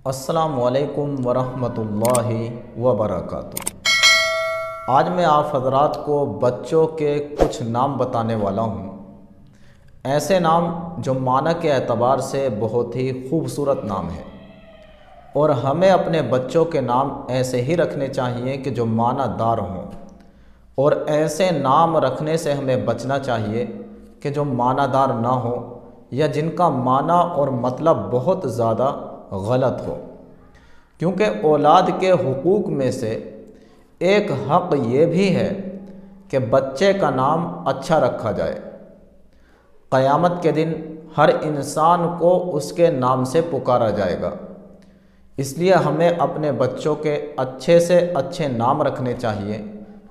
السلام علیکم ورحمۃ اللہ وبرکاتہ۔ آج میں آپ حضرات کو بچوں کے کچھ نام بتانے والا ہوں، ایسے نام جو معنی کے اعتبار سے بہت ہی خوبصورت نام ہیں، اور ہمیں اپنے بچوں کے نام ایسے ہی رکھنے چاہیے کہ جو معنی دار ہوں، اور ایسے نام رکھنے سے ہمیں بچنا چاہیے کہ جو معنی دار نہ ہوں یا جن کا معنی اور مطلب بہت زیادہ غلط ہو، کیونکہ اولاد کے حقوق میں سے ایک حق یہ بھی ہے کہ بچے کا نام اچھا رکھا جائے۔ قیامت کے دن ہر انسان کو اس کے نام سے پکارا جائے گا، اس لیے ہمیں اپنے بچوں کے اچھے سے اچھے نام رکھنے چاہیے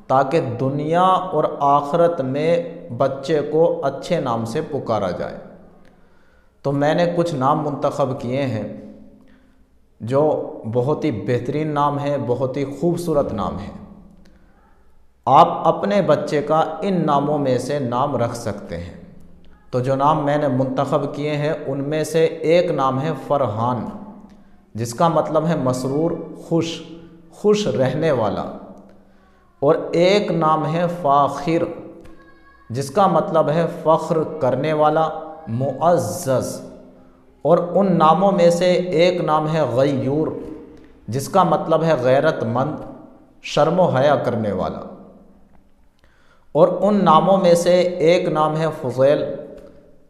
تاکہ دنیا اور آخرت میں بچے کو اچھے نام سے پکارا جائے۔ تو میں نے کچھ نام منتخب کیے ہیں جو بہت ہی بہترین نام ہیں، بہت ہی خوبصورت نام ہیں۔ آپ اپنے بچے کا ان ناموں میں سے نام رکھ سکتے ہیں۔ تو جو نام میں نے منتخب کیے ہیں ان میں سے ایک نام ہے فرحان، جس کا مطلب ہے مسرور، خوش رہنے والا، اور ایک نام ہے فاخر، جس کا مطلب ہے فخر کرنے والا، معزز، اور ان ناموں میں سے ایک نام ہے غیور، جس کا مطلب ہے غیرت مند، شرم و حیا کرنے والا، اور ان ناموں میں سے ایک نام ہے فضیل،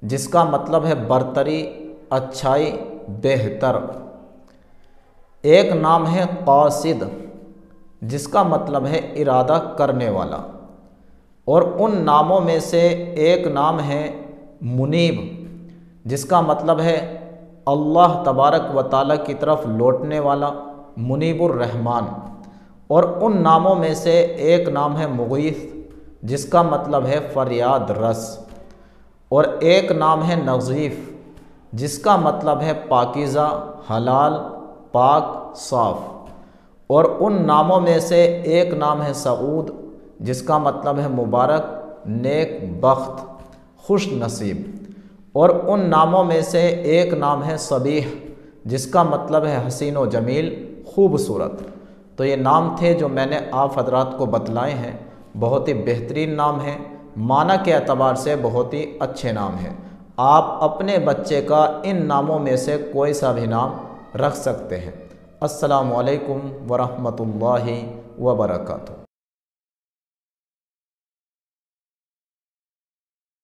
جس کا مطلب ہے برتری، اچھائی، بہتر۔ ایک نام ہے قاصد، جس کا مطلب ہے ارادہ کرنے والا، اور ان ناموں میں سے ایک نام ہے منیب، جس کا مطلب ہے اللہ تبارک و تعالیٰ کی طرف لوٹنے والا، منیب الرحمن، اور ان ناموں میں سے ایک نام ہے مغیث، جس کا مطلب ہے فریاد رس، اور ایک نام ہے نظیف، جس کا مطلب ہے پاکیزہ، حلال، پاک، صاف، اور ان ناموں میں سے ایک نام ہے سعود، جس کا مطلب ہے مبارک، نیک بخت، خوش نصیب، اور ان ناموں میں سے ایک نام ہے صبیح، جس کا مطلب ہے حسین و جمیل، خوبصورت۔ تو یہ نام تھے جو میں نے آپ حضرات کو بتلائے ہیں، بہت ہی بہترین نام ہیں، معنی کے اعتبار سے بہت ہی اچھے نام ہیں۔ آپ اپنے بچے کا ان ناموں میں سے کوئی سا بھی نام رکھ سکتے ہیں۔ السلام علیکم ورحمۃ اللہ وبرکاتہ۔